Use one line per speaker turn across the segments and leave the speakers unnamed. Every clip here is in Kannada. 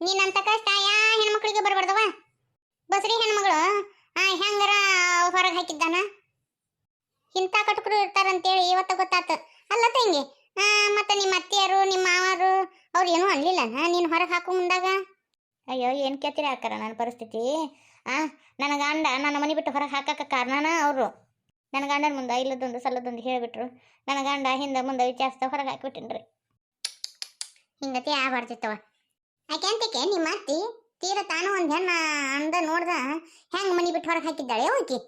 ನೀನಂತ ಕಷ್ಟ ಯಾ ಹೆಣ್ಮಕ್ಳಿಗೆ ಬರ್ಬಾರ್ದವ. ಬಸ್ರಿ ಹೆಣ್ಮಗಳು ಹೆಂಗಾರ ಹೊರಗೆ ಹಾಕಿದ್ದಾನ. ಇಂಥ ಕಟುಕರು ಇರ್ತಾರಂತೇಳಿ ಇವತ್ತ ಗೊತ್ತಾತ. ಅಲ್ಲ ತಂಗಿ, ಮತ್ತೆ ನಿಮ್ಮ ಅತ್ತಿಯರು ನಿಮ್ಮ ಮಾವರು ಅವ್ರು ಏನೂ ಅನ್ಲಿಲ್ಲ ನೀನು ಹೊರಗೆ ಹಾಕು ಮುಂದಾಗ? ಅಯ್ಯೋ ಏನು ಕೇಳ್ತೀರಿ ಅಕ್ಕಾರ ನನ್ನ ಪರಿಸ್ಥಿತಿ. ನನ್ನ ಗಂಡ ನನ್ನ ಮನೆ ಬಿಟ್ಟು ಹೊರಗೆ ಹಾಕಕ್ಕೆ ಕಾರಣನ ಅವರು. ನನ್ನ ಗಂಡನ ಮುಂದೆ ಇಲ್ಲದೊಂದು ಸಲ್ಲದೊಂದು ಹೇಳಿಬಿಟ್ರು. ನನ್ನ ಗಂಡ ಹಿಂದೆ ಮುಂದೆ ವಿಚಾರಿಸ್ತಾ ಹೊರಗೆ ಹಾಕಿಬಿಟ್ಟಿನ್ರಿ. ಹಿಂಗತಿ ಆಗ್ಬಾರ್ದಿತ್ತವ. ಯಾಕೆಂತಕ್ಕೆ ನಿಮ್ಮ ಅತ್ತಿ ತೀರ ತಾನು ಒಂದು ಹೆಣ್ಣು ಅಂದ ನೋಡ್ದ ಹೆಂಗೆ ಮನೆ ಬಿಟ್ಟು ಹೊರಗೆ ಹಾಕಿದ್ದಾಳೆ ಹೋಗಿ.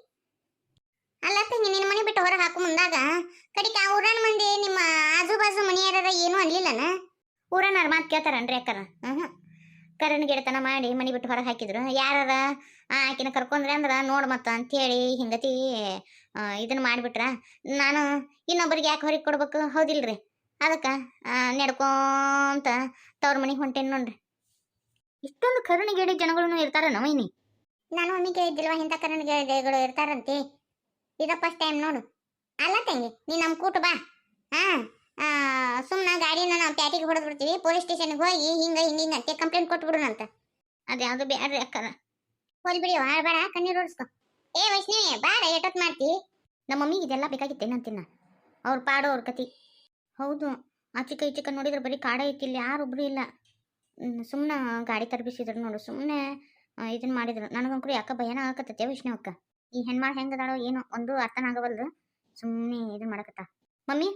ಅಲ್ಲ ತಂಗಿ, ನಿನ್ನ ಮನೆ ಬಿಟ್ಟು ಹೊರಗೆ ಹಾಕು ಮುಂದಾಗ ಕಡಿಕ ಊರನ ಮಂದಿ ನಿಮ್ಮ ಆಜು ಬಾಜು ಮನೆಯಾರ ಏನೂ ಅನ್ಲಿಲ್ಲನ? ಊರನಾರ ಮಾತು ಕೇಳ್ತಾರನ್ರಿ ಅಕ್ಕಾರ? ಕರನ್ ಗಿಡತನ ಮಾಡಿ ಮನೆ ಬಿಟ್ಟು ಹೊರಗೆ ಹಾಕಿದ್ರು. ಯಾರ ಆಕಿನ ಕರ್ಕೊಂಡ್ರೆ ಅಂದ್ರೆ ನೋಡು ಮತ್ತ ಅಂಥೇಳಿ ಹಿಂಗತಿ ಇದನ್ನ ಮಾಡಿಬಿಟ್ರ ನಾನು ಇನ್ನೊಬ್ಬರಿಗೆ ಯಾಕೆ ಹೊರಗೆ ಕೊಡ್ಬೇಕು? ಹೌದಿಲ್ರಿ? ಅದಕ್ಕೆ ನಡ್ಕೊಂತ ತವ್ರ ಮನೆಗೆ ಹೊಂಟೇನು ನೋಡ್ರಿ. ಇಷ್ಟೊಂದು ಕರುಣಿಗೇಡಿ ಜನಗಳೂ ಇರ್ತಾರ ನವೈನಿ. ನಾನು ಒಮ್ಮೆ ಕೇಳಿದ್ದಿಲ್ವ ಇಂಥ ಕರುಣಿಗೇಡಿಗಳು ಇರ್ತಾರಂತೆ. ಇದ ಫಸ್ಟ್ ಟೈಮ್ ನೋಡು. ಅಲ್ಲ ತಂಗಿ, ನೀ ನಮ್ಮ ಕೂಟು ಬಾ. ಸುಮ್ಮನೆ ಗಾಡಿನ ನಾವು ಪ್ಯಾಟಿಗೆ ಹೊಡೆದು ಬಿಡ್ತೀವಿ. ಪೊಲೀಸ್ ಸ್ಟೇಷನ್ಗೆ ಹೋಗಿ ಹಿಂಗೆ ಕಂಪ್ಲೇಂಟ್ ಕೊಟ್ಬಿಡೋಣಂತ. ಅದ್ಯಾವುದು ಬ್ಯಾಡ್ರಿ ಅಕ್ಕರ. ಹೋಲ್ ಬಿಡಿ, ಬೇಡ ಕಣ್ಣೀರು ಓಡಿಸ್ಕೊ. ವೈಷ್ಣವಿ ಬಾರ, ಎಷ್ಟೊತ್ತು ಮಾಡ್ತಿ? ನಮ್ಮ ಮಮ್ಮಿಗೆ ಇದೆಲ್ಲ ಬೇಕಾಗಿತ್ತೇನಂತಿನ್ನ. ಅವ್ರ ಪಾಡೋ ಅವ್ರ ಕತಿ. ಹೌದು, ಆ ಚಿಕ್ಕ ನೋಡಿದ್ರೆ ಬರೀ ಕಾಡ ಐತಿ, ಇಲ್ಲಿ ಯಾರೊಬ್ರು ಇಲ್ಲ. ಸುಮ್ಮನೆ ಗಾಡಿ ತರ್ಬಿಸಿದ್ರು ನೋಡು, ಸುಮ್ಮನೆ ಇದನ್ನ ಮಾಡಿದ್ರು. ನನಗಂಕರು ಯಾಕ ಭಯನ ಆಗಕತ್ತೈತೆ ವೈಷ್ಣವ್ ಅಕ್ಕ. ಈ ಹೆಣ್ಮಾಳು ಹೆಂಗದಾಳೋ ಏನೋ ಒಂದು ಅರ್ಥನ ಆಗವಲ್ದು. ಸುಮ್ಮನೆ ಇದನ್ನ ಮಾಡಕತ್ತ. ಮಮ್ಮಿ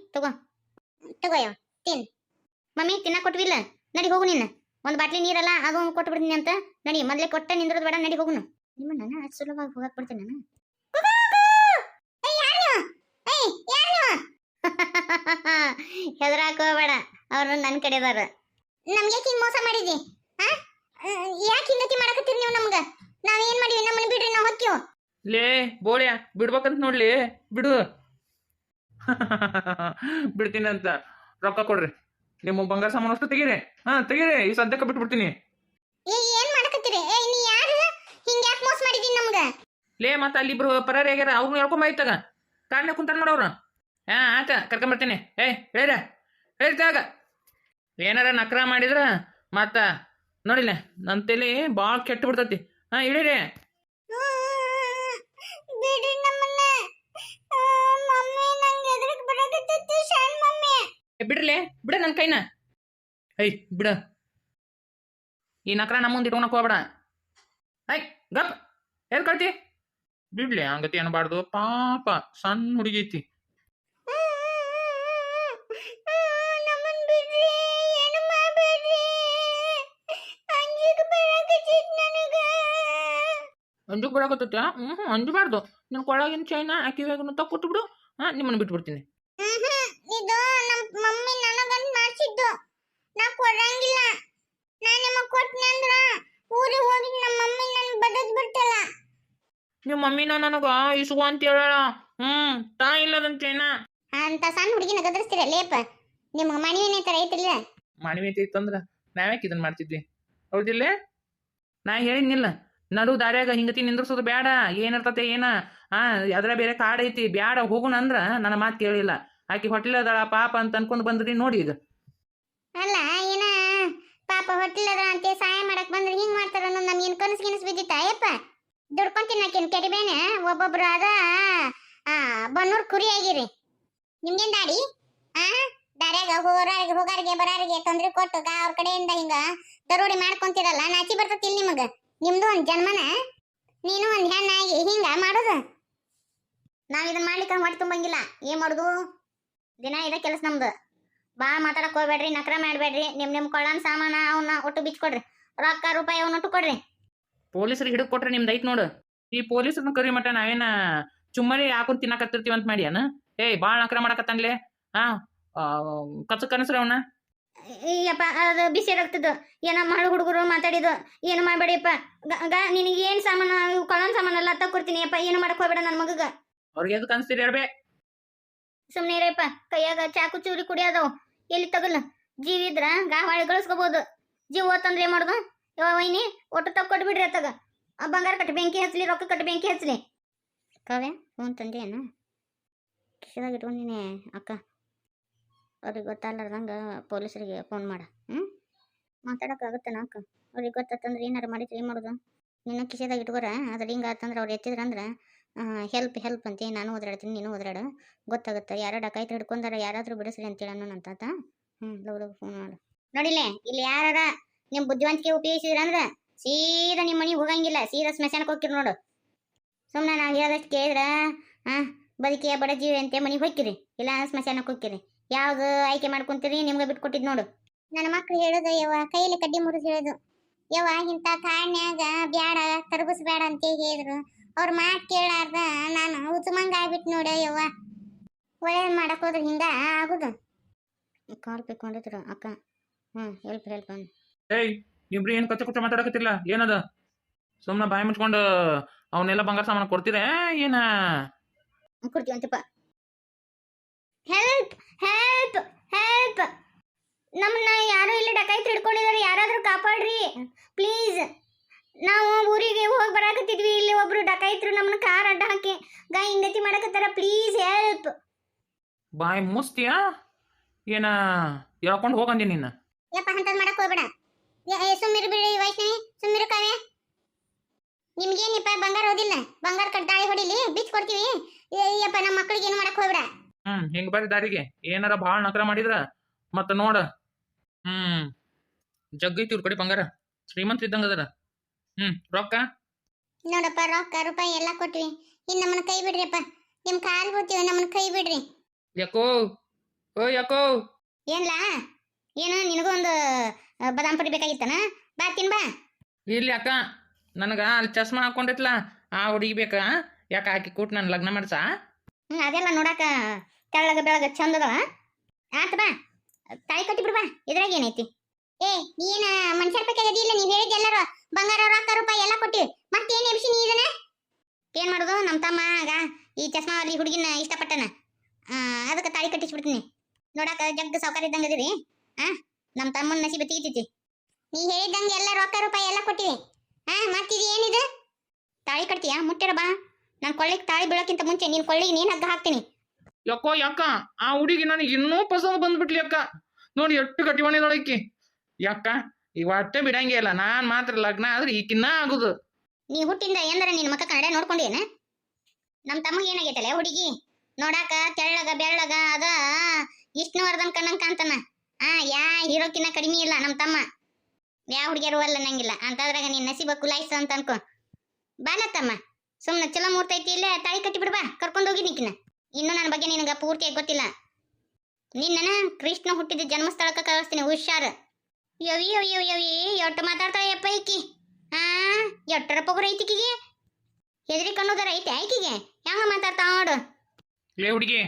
ತಗೋಯವ ತಿನ್. ಮಮ್ಮಿ ತಿನ್ನ ಕೊಟ್ವಿಲ್ಲ, ನಡಿ ಹೋಗು. ನೀನು ಒಂದು ಬಾಟ್ಲಿ ನೀರಲ್ಲ ಅದು ಕೊಟ್ಟು ಬಿಡ್ತೀನಿ ಅಂತ ನಡಿ. ಮೊದಲೇ ಕೊಟ್ಟ ನಿಂದ್ರದ್ ಬೇಡ, ನಡಿ ಹೋಗುನು. ನಿಮ್ಮನ್ನ ಅಷ್ಟು ಸುಲಭವಾಗಿ ಹೋಗಕ್ ಬಿಡ್ತೀನಿ ನಾನು. ಹೆದರಾಕೋಬೇಡ, ಅವ್ರು ನನ್ನ ಕಡೆದಾರ. ನಮ್ಗೆ ಯಾಕೆ ಹಿಂಗೆ ಮೋಸ ಮಾಡಿದಿ? ಯಾಕೆ ಹಿಂಗತಿ ಮಾಡಕತ್ತೀರಿ ನೀವು ನಮ್ಗೆ? ನಾವೇನ್ ಮಾಡಿವಿ? ನಮ್ಮನ್ನ ಬಿಡ್ರಿ, ನಾವು ಹೊಕ್ಕಿವ.
ಲೇ ಬೋಳ್ಯ, ಬಿಡ್ಬೇಕಂತ ನೋಡ್ಲಿ, ಬಿಡು. ಬಿಡ್ತೀನಿ ಅಂತ ರೊಕ್ಕ ಕೊಡ್ರಿ. ನಿಮ್ಮ ಬಂಗಾರ ಸಾಮಾನು ಅಷ್ಟು ತೆಗೀರಿ. ತೆಗೀರಿ, ಈ ಸದ್ಯಕ್ಕೆ ಬಿಟ್ಬಿಡ್ತೀನಿ.
ಏನ್ ಮಾಡಕತ್ತೀರಿ? ನೀ ಯಾರು? ಹಿಂಗೆ ಯಾಕೆ ಮೋಸ ಮಾಡಿದೀನಿ ನಮ್ಗೆ?
ಲೇ ಮತ್ತೆ ಅಲ್ಲಿಬ್ರು ಪರಾರಿ ಆಗ್ಯಾರ, ಅವ್ರನ್ನ ಹೇಳ್ಕೊಂಬಾಯ್ತಾಗ ಕಾರಣ ಕುಂತಾರ ನೋಡವ್ರು. ಆತ ಕರ್ಕೊಂಬರ್ತೀನಿ. ಹೇಳ್ತಾಗ ಏನಾರ ನಕ್ರ ಮಾಡಿದ್ರ ಮತ್ತ ನೋಡಿಲ್ಲ ನನ್ನ ತಲೆ ಭಾಳ ಕೆಟ್ಟು ಬಿಡ್ತೈತಿ. ಇಡೀರಿ. ಬಿಡ್ರಲೇ, ಬಿಡ ನನ್ನ ಕೈನ. ಬಿಡ. ಈ ನಕ್ರ ನಮ್ಮ ಮುಂದೆ ಇಟ್ಕೊಳಕ್ ಹೋಗ್ಬೇಡ. ಗಪ್ ಎಲ್ಲಿ ಕಳ್ತಿ? ಬಿಡ್ಲಿ, ಹಂಗತಿ ಅನ್ಬಾರ್ದು. ಪಾಪ ಸಣ್ಣ ಹುಡುಗಿ ಐತಿ. ಅಂಜು ಬಿಡಕತ್ತ. ಅಂಜಬಾರ್ದು. ನನ್ನ ಕೊಳಗಿನ ಚೈನ ಕಿವಿಯಾಗ ತಕ್ಕೊಟ್ಟು ಬಿಡು. ನಿಮ್ಮನ್ನು ಬಿಟ್ಬಿಡ್ತೀನಿ.
ಇದು ನಮ್ಮ ಮಮ್ಮಿ ನನಗಂತ ಮಾಡಿಸಿದ್ದು. ನಾ ಕೊಡಂಗಿಲ್ಲ. ನಾನು ನಿಮಗೆ ಕೊಟ್ಟನೆ ಅಂದ್ರ ಊರಿಗೆ ಹೋಗಿ ನಮ್ಮ ಮಮ್ಮಿ ನನ್ನ ಬದದ್ ಬಿಡ್ತಲ್ಲ.
ನಿಮ್ಮ ಮಮ್ಮಿನ ನನಗ ಇಸುವ ಅಂತ ಹೇಳಲ್ಲ. ತಾ ಇಲ್ಲದಂತೇನ
ಅಂತ ಸಣ್ಣ ಹುಡುಗಿನ ಗದರಿಸ್ತೀರ ಲೇಪ. ನಿಮ್ಗೆ ಮಣಿವೇನೆ ತರ ಐತಿಲ್ಲ.
ಮಣಿವೆ ಐತಂದ್ರ ನಾವ್ಯಾಕೆ ಇದನ್ನ ಮಾಡ್ತಿದ್ವಿ? ಹೌದಿಲ್ಲ? ನಾ ಹೇಳಿದ್ನಿಲ್ಲ, ನಡು ದಾರ್ಯಾಗ ಹಿಂಗತಿ ನಿಂದ್ರಸೋದು ಬೇಡ. ಏನಿರ್ತತೆ ಏನ ಅದ್ರ ಬೇರೆ ಕಾಡ್ ಐತಿ, ಬ್ಯಾಡ ಹೋಗುಣ ಅಂದ್ರ ನನ್ನ ಮಾತು ಕೇಳಿಲ್ಲ. ಆಕಿ ಹೊಟ್ಲದಾಳ ಪಾಪ ಅಂತ ಅನ್ಕೊಂಡ್ ಬಂದ್ರಿ ನೋಡಿ ಈಗ.
ಅಲ್ಲ ಏನ ಪಾಪ ಹೊಟ್ಲದ ಅಂತ ಸಹಾಯ ಮಾಡಕ್ ಬಂದ್ರೆ ಹಿಂಗ್ ಮಾಡ್ತಾರ ಅನ್ನೋದು ನಮ್ಗೇನು ಕನಸು ಗಿನಸು ಬಿದ್ದಿತ್ತ? ಅಯ್ಯಪ್ಪ ದುಡ್ಕೊಂತೀನಿ ನಾಕೇನು ಕೆಡಿಬೇನೆ. ಒಬ್ಬೊಬ್ರು ಅದ ಬನ್ನೂರ್ ಕುರಿ ಆಗಿರಿ. ನಿಮ್ಗೇನ್ ದಾಡಿ? ದಾರ್ಯಾಗ ಹೋಗಾರಿಗೆ ಬರಾರಿಗೆ ತೊಂದ್ರೆ ಕೊಟ್ಟು ಅವ್ರ ಕಡೆಯಿಂದ ಹಿಂಗ ದರೋಡಿ ಮಾಡ್ಕೊಂತಿರಲ್ಲ, ನಾಚಿ ಬರ್ತತಿಲ್ ನಿಮಗ? ನಿಮ್ದು ಒಂದ್ ಜನ್ಮನ? ನೀನು ಒಂದ್ ಹೆಣ್ಣಾಗಿ ಹಿಂಗ ಮಾಡೋದು? ನಾವ್ ಇದನ್ನ ಮಾಡ್ಲಿಕ್ಕೆ ಹೊಟ್ಟೆ ತುಂಬಂಗಿಲ್ಲ. ಏನ್ ಮಾಡುದು? ದಿನ ಇದ ಕೆಲಸ ನಮ್ದು. ಭಾಳ ಮಾತಾಡಕ್ ಹೋಗ್ಬೇಡ್ರಿ, ನಕ್ರ ಮಾಡ್ಬೇಡ್ರಿ. ನಿಮ್ ಕೊಳ್ಳನ್ ಸಾಮಾನ ಅವನ್ನ ಒಟ್ಟು ಬಿಚ್ಕೊಡ್ರಿ. ರೊಕ್ಕ ರೂಪಾಯಿ ಅವನ್ನೊಟ್ಟು ಕೊಡ್ರಿ.
ಪೊಲೀಸರಿಗೆ ಹಿಡಿದು ಕೊಟ್ರೆ ನಿಮ್ದು ಐತ್ ನೋಡು. ಈ ಪೊಲೀಸರನ್ನ ಕರಿ ಮಟ್ಟ ನಾವೇನ ಚುಮ್ಮರಿ ಹಾಕೊಂಡ್ ತಿನ್ನಕತ್ತಿರ್ತೀವಿ ಅಂತ ಮಾಡ್ಯಾನ? ಭಾಳ ನಕ್ರ ಮಾಡಕತ್ತನ್ಲೆ. ಕಚ್ಚ ಕನಸ್ರಿ ಅವನ್ನ.
ಅಯ್ಯಪ್ಪ ಅದು ಬಿಸಿ ರಕ್ತದ್ದು ಏನೋ ಮಗಳು ಹುಡುಗರು ಮಾತಾಡಿದ್ದು. ಏನು ಮಾಡಬೇಡಿಯಪ್ಪ. ನಿನಗೆ ಏನು ಸಾಮಾನು ಕೊಳ್ಳನ್ ಸಾಮಾನೆಲ್ಲ ತಕ್ಕೊಡ್ತೀನಿ ಅಪ್ಪ. ಏನು ಮಾಡಕ್ ಹೋಗ್ಬೇಡ ನನ್ನ ಮಗಗ.
ಅವ್ರಿಗೆ ಎದಕ್ಕೆ ಅನ್ಸ್ತೀರಿ ಹೇಳ್ಬೇ?
ಸುಮ್ಮನೆ ಇರಪ್ಪ. ಕೈಯಾಗ ಚಾಕು ಚೂರಿ ಕುಡಿಯೋದವು ಎಲ್ಲಿ ತಗಲ್ಲ. ಜೀವ ಇದ್ರ ಗಾವಾಳಿ ಗಳಿಸ್ಕೋಬಹುದು. ಜೀವ ಹೋತಂದ್ರೆ ಏನ್ ಮಾಡುದು? ವೈನಿ ಒಟ್ಟು ತಕ್ಕೊಟ್ಬಿಡ್ರಿ ಅತ್ತಾಗ. ಬಂಗಾರ ಕಟ್ಟಿ ಬೆಂಕಿ ಹಚ್ಚಲಿ, ರೊಕ್ಕ ಕಟ್ಟಿ ಬೆಂಕಿ ಹಚ್ಚಲಿ. ಕಾವ್ಯ ಫೋನ್ ತಂದೆ ಅಣ್ಣ ಕಿಶದಾಗ ಇಟ್ಕೊಂಡಿನಿ ಅಕ್ಕ. ಅವ್ರಿಗೆ ಗೊತ್ತಾಗ್ಲಾರ್ದಂಗೆ ಪೊಲೀಸರಿಗೆ ಫೋನ್ ಮಾಡ. ಮಾತಾಡೋಕ್ಕಾಗುತ್ತೇನ ಅಕ್ಕ? ಅವ್ರಿಗೆ ಗೊತ್ತಂದ್ರೆ ಏನಾರು ಮಾಡಿದ್ರೆ ಏನು ಮಾಡೋದು? ನಿನ್ನ ಕಿಸೆದಾಗ ಇಟ್ಕೋರ ಅದ್ರ ಹಿಂಗೆ ಆತಂದ್ರೆ ಅವ್ರು ಎತ್ತಿದ್ರಂದ್ರೆ ಹೆಲ್ಪ್ ಅಂತೆ. ನಾನು ಓದಾಡ್ತೀನಿ, ನೀನು ಓದಾಡು, ಗೊತ್ತಾಗುತ್ತೆ. ಯಾರೋ ಡಕಾಯ್ತು ಹಿಡ್ಕೊಂಡಾರ, ಯಾರಾದರೂ ಬಿಡಿಸ್ರಿ ಅಂತೇಳಿ ಅನ್ನೋಣ ತಾತ. ಲವ್ ಫೋನ್ ಮಾಡು. ನೋಡಿಲ್ಲೇ, ಇಲ್ಲಿ ಯಾರ ನಿಮ್ಮ ಬುದ್ಧಿವಂತಿಕೆ ಉಪಯೋಗಿಸಿದ್ರಂದ್ರೆ ಸೀದಾ ನಿಮ್ಮ ಮನೆಗೆ ಹೋಗಂಗಿಲ್ಲ, ಸೀದಾ ಸ್ಮಶಾನಕ್ಕೆ ಹೋಗ್ತೀರಿ ನೋಡು. ಸುಮ್ಮನೆ ನಾವು ಹೇಳೋದಷ್ಟು ಕೇಳಿದ್ರೆ ಬದುಕಿಯ ಬಡ ಜೀವಿ ಅಂತ ಮನೆಗೆ ಹೋಗ್ತೀರಿ, ಇಲ್ಲ ಸ್ಮಶಾನಕ್ಕೆ ಹೋಗ್ತೀರಿ. ಯಾವ್ದು ಆಯ್ಕೆ ಮಾಡ್ಕೊಂತೀರಿ ನಿಮ್ಗೆ ಬಿಟ್ಕೊಟ್ಟಿದ್ದು ನೋಡು. ನನ್ನ ಮಕ್ಳು ಹೇಳೋದು ಯವ್ವ, ಕೈಯಲ್ಲಿ ಕಡ್ಡಿ ಮುರಿದು ಹೇಳೋದು ಯವ್ವ, ಇಂಥ ಕಾಡ್ನ್ಯಾಗ ಬ್ಯಾಡ ತರಬಸ್ ಬೇಡ ಅಂತ ಹೇಳಿದ್ರು. ಅವ್ರ ಮಾತು ಕೇಳಾರ್ದ ನಾನು ಉತ್ತಮಂಗ ಆಗ್ಬಿಟ್ಟು ನೋಡ ಯವ್ವ. ಒಳ್ಳೇದು ಮಾಡಕ್ ಹೋದ್ರೆ ಹಿಂಗ ಆಗುದು. ಕಾಲ್ ಪಿಕ್ಕೊಂಡಿದ್ರು ಅಕ್ಕ. ಹೆಲ್ಪ್
ಏಯ್, ಇಬ್ರು ಏನು ಕಚ್ಚ ಮಾತಾಡಕತ್ತಿಲ್ಲ, ಏನದ? ಸುಮ್ಮನೆ ಬಾಯಿ ಮುಚ್ಕೊಂಡು ಅವನ್ನೆಲ್ಲ ಬಂಗಾರ ಸಾಮಾನು ಕೊಡ್ತೀರ ಏನ?
ಕೊಡ್ತೀವಂತಪ್ಪ. ಹೆಲ್ಪ್ ಹೆಲ್ಪ್ ಹೆಲ್ಪ್, ನಮ್ಮನ್ನ ಯಾರು ಇಲ್ಲಿ ಡಕಾಯ್ತು ಹಿಡ್ಕೊಂಡಿದ್ದಾರೆ, ಯಾರಾದ್ರೂ ಕಾಪಾಡ್ರಿ ಪ್ಲೀಸ್. ನಾವು ಊರಿಗೆ ಹೋಗಿ ಬರಾಕತ್ತಿದ್ವಿ, ಇಲ್ಲಿ ಒಬ್ರು ಡಕಾಯ್ತರು ನಮ್ಮನ್ನ ಕಾರ್ ಅಡ್ಡ ಹಾಕಿ ಹಿಂಗತಿ ಮಾಡಕತ್ತಾರ, ಪ್ಲೀಸ್ ಹೆಲ್ಪ್.
ಬಾಯಿ ಮುಸ್ತಿಯಾ ಏನ? ಹೇಳ್ಕೊಂಡು ಹೋಗಂದಿ ನಿನ್ನ.
ಯಪ್ಪ ಅಂತದ್ ಮಾಡಕ್ ಹೋಗ್ಬೇಡ. ಸುಮ್ಮಿರು ಬಿಡಿ ವೈಷ್ಣವಿ, ಸುಮ್ಮಿರು ಕಾವ್ಯ. ನಿಮ್ಗೇನಿಪ್ಪ ಬಂಗಾರ ಓದಿಲ್ಲ, ಬಂಗಾರ ಕಡ್ದಾಳಿ ಹೊಡಿಲಿ ಬಿಚ್ ಕೊಡ್ತೀವಿ. ಯಪ್ಪ ನಮ್ಮ ಮಕ್ಳಿಗೆ ಏನು ಮಾಡಕ್ ಹೋಗ್ಬೇಡ.
ಹಿಂಗ್ ಬರ್ರಿ ದಾರಿಗೆ, ಏನಾರ ಭಾಳ ನಕರ ಮಾಡಿದ್ರ ಮತ್ತ ನೋಡ. ಜಗ್ಗೈತಿ ಇವ್ರ ಕಡೆ ಬಂಗಾರ, ಶ್ರೀಮಂತ ಇದ್ದಂಗ ಅದರ. ರೊಕ್ಕ
ನೋಡಪ್ಪ, ರೊಕ್ಕ ರೂಪಾಯಿ ಎಲ್ಲ ಕೊಟ್ವಿ, ಇನ್ ನಮ್ಮನ್ನ ಕೈ ಬಿಡ್ರಿಪ್ಪ. ನಿಮ್ ಕಾಲ್ ಹೋಗ್ತೀವಿ, ನಮ್ಮನ್ನ ಕೈ ಬಿಡ್ರಿ.
ಯಾಕೋ ಯಾಕೋ
ಏನ್ಲಾ ಏನು? ನಿನಗೂ ಒಂದು ಬದಾಮ್ ಪುಡಿ ಬೇಕಾಗಿತ್ತನ? ಬಾ ತಿನ್ ಬಾ.
ಇಲ್ಲಿ ಅಕ್ಕ, ನನಗ ಅಲ್ಲಿ ಚಸ್ಮಾ ಹಾಕೊಂಡಿತ್ಲ ಆ ಹುಡುಗಿ ಬೇಕಾ? ಯಾಕ ಹಾಕಿ ಕೂಟ್ ನಾನು ಲಗ್ನ ಮಾಡ್ಸಾ?
ಅದೆಲ್ಲ ನೋಡಾಕ ತೆಳ್ಳಗ ಬೆಳಗ ಚಂದ ಅದ. ಆತ ಬಾ, ತಾಳಿ ಕಟ್ಟಿ ಬಿಡ್ಬಾ, ಇದ್ರಾಗ ಏನೈತಿ? ನೀನ ಮನುಷ್ಯರ ಬೇಕಾಗದಿ ಇಲ್ಲ? ನೀವ್ ಹೇಳಿದ ಎಲ್ಲರೂ ಬಂಗಾರ ರೊಕ್ಕ ರೂಪಾಯಿ ಎಲ್ಲ ಕೊಟ್ಟಿವಿ, ಮತ್ತೇನ್ ಎಬ್ಸಿ ನೀ ಇದನ್ನ? ಏನ್ ಮಾಡುದು? ನಮ್ಮ ತಮ್ಮ ಆಗ ಈ ಚಸ್ಮಾ ಈ ಹುಡುಗಿನ ಇಷ್ಟಪಟ್ಟನ, ಅದಕ್ಕೆ ತಾಳಿ ಕಟ್ಟಿಸ್ಬಿಡ್ತೀನಿ. ನೋಡಾಕ ಜಗ್ಗ ಸೌಕರ್ಯ ಇದ್ದಂಗ ಅದಿರಿ. ನಮ್ಮ ತಮ್ಮನ ನಸೀಬ ತೆಗಿತೈತಿ. ನೀ ಹೇಳಿದಂಗೆ ಎಲ್ಲ ರೊಕ್ಕ ರೂಪಾಯಿ ಎಲ್ಲ ಕೊಟ್ಟಿವಿ. ಮತ್ತಿದು ಏನಿದು? ತಾಳಿ ಕಟ್ತೀಯಾ? ಮುಟ್ಟಿರ ಬಾ, ನಾನು ಕೊಳ್ಳಿಗೆ ತಾಳಿ ಬೀಳೋಕ್ಕಿಂತ ಮುಂಚೆ ನೀನ್ ಕೊಳ್ಳಿಗೆ ನೀನ್ ಹಗ್ಗ ಹಾಕ್ತೀನಿ.
ಯಾಕ ಆ ಹುಡುಗಿ ನನಗೆ ಇನ್ನೂ ಪಸಂದ್ ಬಂದ್ಬಿಟ್ಲಿ ಅಕ್ಕ. ನೋಡಿ ಎಷ್ಟು ಕಟಿವಣಿದೊಳಕ್ಕಿ. ಯಾಕ ಇವಟ್ಟೆ ಬಿಡಂಗೆ ಇಲ್ಲ, ನಾನ್ ಮಾತ್ರ ಲಗ್ನ ಆದ್ರೆ ಈಕಿನ್ನ ಆಗುದು.
ನೀ ಹುಟ್ಟಿಂದ ಎಂದರೆ ನಿನ್ ಮಕ್ಕ ಕನ್ನಡ ನೋಡ್ಕೊಂಡೇನ? ನಮ್ಮ ತಮ್ಮಗೆ ಏನಾಗೈತಲ್ಲ ಹುಡುಗಿ, ನೋಡಾಕ ತೆಳ್ಳಗ ಬೆಳ್ಳಗ ಅದ, ವಿಷ್ಣುವರ್ಧನ್ ಕಣ್ಣಂಗ್ ಕಾಂತನ. ಯಾ ಹೀರೋಕಿನ್ನ ಕಡಿಮೆ ಇಲ್ಲ ನಮ್ಮ ತಮ್ಮ. ಯಾವ ಹುಡುಗಿಯರು ಅಲ್ಲ ನಂಗಿಲ್ಲ ಅಂತದ್ರಾಗ ನೀನ್ ನಸೀಬ ಕುಲಾಯ್ಸ ಅಂತ ಅನ್ಕೊ. ಬಾಲ ತಮ್ಮ, ಸುಮ್ನೆ ಚಲೋ ಮೂರ್ತೈತಿ, ಇಲ್ಲೇ ತಾಳಿ ಕಟ್ಟಿ ಬಿಡ್ಬಾ, ಕರ್ಕೊಂಡು ಹೋಗಿ ನಿಕ್ಕಿನ. ಇನ್ನು ನನ್ನ ಬಗ್ಗೆ ನಿನಗ ಪೂರ್ತಿಯಾಗಿ ಗೊತ್ತಿಲ್ಲ. ನಿನ್ನ ಕೃಷ್ಣ ಹುಟ್ಟಿದ ಜನ್ಮಸ್ಥಳಕ್ಕೆ ಕಳಿಸ್ತೀನಿ, ಹುಷಾರ್. ಯವಿ ಯವಿ ಯವಿ ಎಟ್ಟು ಮಾತಾಡ್ತಾಳೆ ಯಪ್ಪ ಈಕಿ. ಎಟ್ಟರ ಪೊಗರ ಐತಿಕಿಗೆ, ಹೆದರಿ ಕಣ್ಣುದರ ಐತೆ ಐಕಿಗೆ, ಹೆಂಗ ಮಾತಾಡ್ತಾ ನೋಡು.
ಲೇ ಹುಡುಗಿ,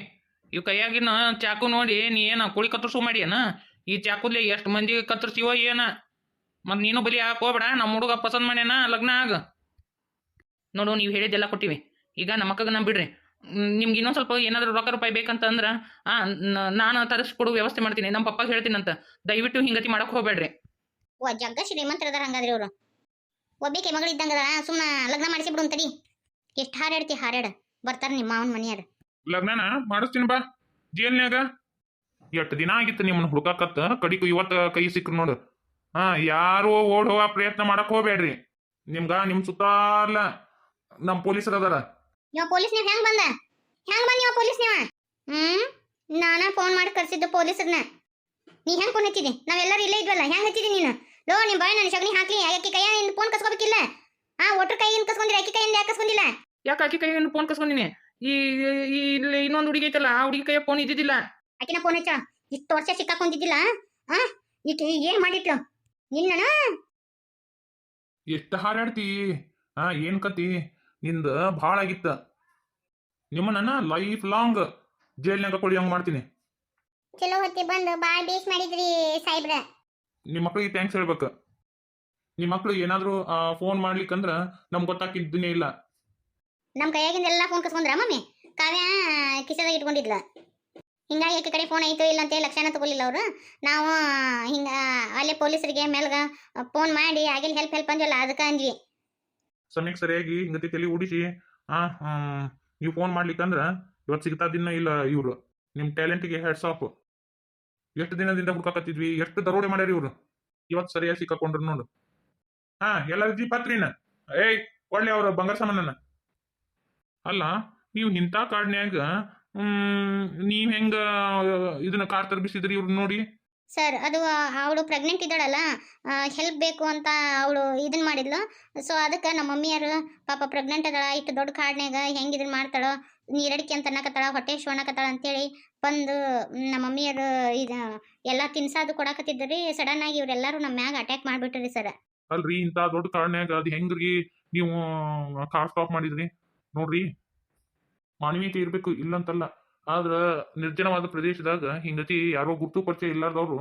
ಇವ್ ಕೈಯಾಗಿನ ಚಾಕು ನೋಡಿ ನೀ ಏನ ಕುಳಿ ಕತ್ತರ್ಸು ಮಾಡಿ ಏನ? ಈ ಚಾಕುಲಿ ಎಷ್ಟು ಮಂದಿ ಕತ್ತರ್ಸಿವೋ ಏನ? ಮತ್ ನೀನು ಬಲಿ ಹಾಕ್ ಹೋಗ್ಬೇಡ, ನಮ್ಮ ಹುಡುಗ ಪಸಂದ್ ಮಾಡ್ಯಾನ, ಲಗ್ನ ಆಗ. ನೋಡು, ನೀವು ಹೇಳಿದ್ದೆಲ್ಲ ಕೊಟ್ಟಿವಿ, ಈಗ ನಮ್ಮ ಅಕ್ಕಗ ನಾ ಬಿಡ್ರಿ. ನಿಮ್ಗೆ ಇನ್ನೊಂದು ಸ್ವಲ್ಪ ಏನಾದರೂ ರೊಕ್ಕ ರೂಪಾಯಿ ಬೇಕಂತಂದ್ರೆ ನಾನು ತರಿಸ್ಕೊಡು ವ್ಯವಸ್ಥೆ ಮಾಡ್ತೀನಿ, ನಮ್ಮ ಪಪ್ಪಾಗೆ ಹೇಳ್ತೀನಂತ. ದಯವಿಟ್ಟು ಹಿಂಗತಿ ಮಾಡಕ್ ಹೋಗ್ಬೇಡ್ರಿ.
ಜಗ್ಗ ಶ್ರೀಮಂತರದಾರ ಹಂಗಾದ್ರಿ ಅವ್ರು. ಒಬ್ಬೇಕೆ ಮಗಳು ಇದ್ದಂಗದ, ಸುಮ್ಮನೆ ಲಗ್ನ ಮಾಡಿಸಿ ಬಿಡು ಅಂತಡಿ. ಎಷ್ಟು ಹಾರಾಡ್ತಿ ಹಾರಾಡ, ಬರ್ತಾರ ನಿಮ್ಮ ಮಾವನ ಮನೆಯಾರ.
ಲಗ್ನನ ಮಾಡಿಸ್ತೀನಿ ಬಾ, ಜೇಲ್ನ್ಯಾಗ. ಎಷ್ಟು ದಿನ ಆಗಿತ್ತು ನಿಮ್ಮನ್ನ ಹುಡುಕಾಕತ್ತ, ಕಡಿಕು ಇವತ್ತ ಕೈ ಸಿಕ್ಕ್ರು ನೋಡು. ಯಾರು ಓಡ್ ಹೋಗ ಪ್ರಯತ್ನ ಮಾಡಕ್ ಹೋಗ್ಬೇಡ್ರಿ. ನಿಮ್ ಸುತ್ತಾರ್ಲ ನಮ್ ಪೊಲೀಸರು ಅದಾರ.
ನೀವು ಪೊಲೀಸ್ ನೀವು ಹೆಂಗ್ ಬಂದ ನೀವು ಪೊಲೀಸ್ ನೀವ? ನಾನ ಫೋನ್ ಮಾಡಿ ಕರ್ಸಿದ್ದು ಪೊಲೀಸರ್ನ. ನೀ ಹೆಂಗ್ ಫೋನ್ ಹಚ್ಚಿದಿ? ನಾವೆಲ್ಲರೂ ಇಲ್ಲೇ ಇದ್ವಲ್ಲ, ಹೆಂಗ್ ಹಚ್ಚಿದಿ ನೀನು? ಲೋ ನಿಮ್ ಬಾಯ್ ನನ್ನ ಸಗಣಿ ಹಾಕ್ಲಿ, ಆಕಿ ಕೈಯಿಂದ ಫೋನ್ ಕಸ್ಕೋಬೇಕಿಲ್ಲ. ಒಟ್ರ ಕೈಯಿಂದ ಕಸ್ಕೊಂಡಿರ, ಆಕಿ ಕೈಯಿಂದ ಯಾಕೆ ಕಸ್ಕೊಂಡಿಲ್ಲ?
ಯಾಕೆ ಆಕಿ ಕೈಯಿಂದ ಫೋನ್ ಕಸ್ಕೊಂಡಿನಿ? ಇಲ್ಲಿ ಇನ್ನೊಂದು ಹುಡುಗಿ ಐತಲ್ಲ, ಆ ಹುಡುಗಿ ಕೈಯ ಫೋನ್ ಇದ್ದಿದ್ದಿಲ್ಲ.
ಆಕಿನ ಫೋನ್ ಹಚ್ಚ, ಇಷ್ಟು ವರ್ಷ ಸಿಕ್ಕಾಕೊಂಡಿದ್ದಿಲ್ಲ. ಈಕೆ ಏನ್ ಮಾಡಿಟ್ಲು ನಿನ್ನ?
ಎಷ್ಟು ಹಾರಾಡ್ತಿ? ಏನ್ ಕತಿ ನಿಂದ ಭಾಳ ಆಗಿತ್ತ. ನಿಮ್ಮನ್ನ ಲೈಫ್ ಲಾಂಗ್ ಜೈಲ್ನಾಗ ಕೊಳಿಯಂಗ್ ಮಾಡ್ತೀನಿ.
ಚಲೋ ಹೊತ್ತಿ ಬಂದು ಬಾಳ್ ಬೇಸ್ ಮಾಡಿದ್ರಿ ಸಾಹೇಬ್ರ.
ನಿಮ್ಮ ಮಕ್ಳಿಗೆ ಥ್ಯಾಂಕ್ಸ್ ಹೇಳ್ಬೇಕು. ನಿಮ್ಮ ಮಕ್ಳಿಗೆ ಏನಾದ್ರು ಫೋನ್ ಮಾಡ್ಲಿಕ್ಕಂದ್ರ ನಮ್ಗೆ ಗೊತ್ತಾಕಿದ್ದನೇ ಇಲ್ಲ.
ನಮ್ ಕೈಯಾಗಿಂದ ಎಲ್ಲ ಫೋನ್ ಕಸ್ಕೊಂಡ್ರ ಮಮ್ಮಿ? ಕಾವ್ಯ ಕಿಸೆದಾಗ ಇಟ್ಕೊಂಡಿದ್ಲ, ಹಿಂಗಾಗಿ ಆಕೆ ಕಡೆ ಫೋನ್ ಐತೋ ಇಲ್ಲ ಅಂತೇಳಿ ಲಕ್ಷಣ ತಗೊಲಿಲ್ಲ ಅವರು. ನಾವು ಹಿಂಗ ಅಲ್ಲೇ ಪೊಲೀಸರಿಗೆ ಮೇಲ್ಗ ಫೋನ್ ಮಾಡಿ ಆಗಿಲ್ ಹೆಲ್ಪ್ ಅಂದ್ವಲ್ಲ, ಅದಕ್ಕೆ ಅಂದ್ವಿ.
ಸಮಯಕ್ಕೆ ಸರಿಯಾಗಿ ಹಿಂಗತಿ ತಲೆ ಉಡಿಸಿ ನೀವು ಫೋನ್ ಮಾಡ್ಲಿಕ್ಕಂದ್ರ ಇವತ್ತು ಸಿಗ್ತಾ ದಿನ ಇಲ್ಲ. ಇವ್ರು ನಿಮ್ಮ ಟ್ಯಾಲೆಂಟಿಗೆ ಹೆಡ್ಸ್ ಆಫ್. ಎಷ್ಟು ದಿನದಿಂದ ಹುಡ್ಕಾಕತ್ತಿದ್ವಿ, ಎಷ್ಟು ದರೋಡೆ ಮಾಡ್ಯಾರ ಇವ್ರು, ಇವತ್ತು ಸರಿಯಾಗಿ ಸಿಕ್ಕಾಕೊಂಡ್ರು ನೋಡು. ಹಾ ಎಲ್ಲಾರ ಜೀಪ್ ಹತ್ರಿನ ಏಯ್ ಒಳ್ಳೆ ಅವ್ರ ಬಂಗಾರ ಸಾಮಾನನ್ನ ಅಲ್ಲ ನೀವು ಇಂಥ ಕಾಡ್ನ್ಯಾಗ ನೀವ್ ಹೆಂಗ ಇದನ್ನ ಕಾರ್ ತರ್ಬಿಸಿದ್ರಿ ಇವ್ರು ನೋಡಿ
ಸರ್ ಅದು ಅವಳು ಪ್ರೆಗ್ನೆಂಟ್ ಇದ್ದಾಳಲ್ಲ ಹೆಲ್ಪ್ ಬೇಕು ಅಂತ ಅವಳು ಇದನ್ನ ಮಾಡಿದ್ಲು. ಸೊ ಅದಕ್ಕೆ ನಮ್ಮ ಮಮ್ಮಿಯರು ಪಾಪ ಪ್ರೆಗ್ನೆಂಟ್ ಅದಾಳ, ಇಷ್ಟು ದೊಡ್ಡ ಕಾಡ್ನ್ಯಾಗ ಹೆಂಗೆ ಇದನ್ನ ಮಾಡ್ತಾಳೋ, ನೀರಡಿಕೆ ಅಂತ ಅನ್ನಕತ್ತಾಳ, ಹೊಟ್ಟೆ ಶೋಣಕತ್ತಾಳ ಅಂತೇಳಿ ಬಂದು ನಮ್ಮ ಮಮ್ಮಿಯರು ಇದು ಎಲ್ಲ ತಿನ್ಸಾದು ಕೊಡಕತ್ತಿದ್ರಿ. ಸಡನ್ ಆಗಿ ಇವರೆಲ್ಲರೂ ನಮ್ಮ ಮ್ಯಾಗ ಅಟ್ಯಾಕ್ ಮಾಡಿಬಿಟ್ರಿ ಸರ್.
ಅಲ್ರಿ ಇಂಥ ದೊಡ್ಡ ಕಾಡ್ನ್ಯಾಗ ಅದು ಹೆಂಗ್ರಿ ನೀವು ಕಾರ್ ಸ್ಟಾಪ್ ಮಾಡಿದ್ರಿ ನೋಡ್ರಿ ಮಾನವೀಯತೆ ಇರ್ಬೇಕು ಇಲ್ಲಂತಲ್ಲ. ಆದ್ರ ನಿರ್ಜನವಾದ ಪ್ರದೇಶದಾಗ ಹಿಂಗತಿ ಯಾರೋ ಗುರ್ತು ಪರಿಚಯ ಇಲ್ಲಾರ್ದವ್ರು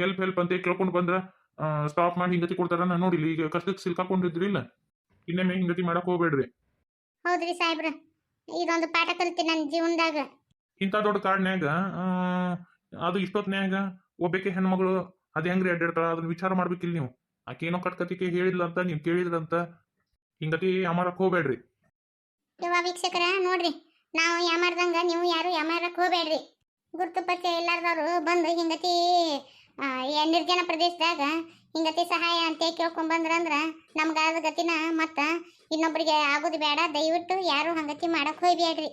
ಹೆಲ್ಪ್ ಅಂತ ಕೇಳ್ಕೊಂಡು ಬಂದ್ರ ಸ್ಟಾಪ್ ಮಾಡಿ ಹಿಂಗತಿ ಕೊಡ್ತಾರ. ನೋಡಿಲ್ಲ ಈಗ ಕಷ್ಟಕ್ಕೆ ಸಿಲ್ಕಾಕೊಂಡಿದ್ರಿ ಇಲ್ಲ, ಇನ್ನೊಮ್ಮೆ ಹಿಂಗತಿ ಮಾಡಕ್ ಹೋಗ್ಬೇಡ್ರಿ.
ಹೌದ್ರಿ ಸಾಹೇಬ್ರ, ಇದೊಂದು ಪಾಠ ಕಲಿತಿ ನನ್ನ ಜೀವನದಾಗ.
ಇಂಥ ದೊಡ್ಡ ಕಾಡ್ನ್ಯಾಗ ಅದು ಇಷ್ಟೊತ್ನ್ಯಾಗ ಒಬ್ಬಾಕೆ ಹೆಣ್ಮಗಳು ಅದ್ ಹೆಂಗ್ರಿ ಅಡ್ಡಾಡ್ತಾಳ ಅದನ್ನ ವಿಚಾರ ಮಾಡ್ಬೇಕಿಲ್ಲ ನೀವು. ಆಕೆ ಏನೋ ಕಟ್ಕತಿಕೆ ಹೇಳಿದ್ಲ ಅಂತ ನೀವು ಕೇಳಿದ್ರಂತ ಹಿಂಗತಿ ಯಾಮಾರಕ್ ಹೋಗ್ಬೇಡ್ರಿ.
ಯವ್ವ ವೀಕ್ಷಕರ ನೋಡ್ರಿ, ನಾವು ಯಾಮಾರ್ದಂಗ ನೀವು ಯಾರು ಯಾಮಾರಕ್ ಹೋಗ್ಬೇಡ್ರಿ. ಗುರ್ತು ಪರಿಚಯ ಇಲ್ಲಾರ್ದವ್ರು ಬಂದು ಹಿಂಗತಿ ನಿರ್ಜನ ಪ್ರದೇಶದಾಗ ಹಿಂಗತಿ ಸಹಾಯ ಅಂತ ಕೇಳ್ಕೊಂಡ್ ಬಂದ್ರಂದ್ರ ನಮ್ಗಾದ ಗತಿನ ಮತ್ತ ಇನ್ನೊಬ್ರಿಗೆ ಆಗೋದು ಬೇಡ. ದಯವಿಟ್ಟು ಯಾರು ಹಂಗತಿ ಮಾಡಕ್ ಹೋಗ್ಬೇಡ್ರಿ.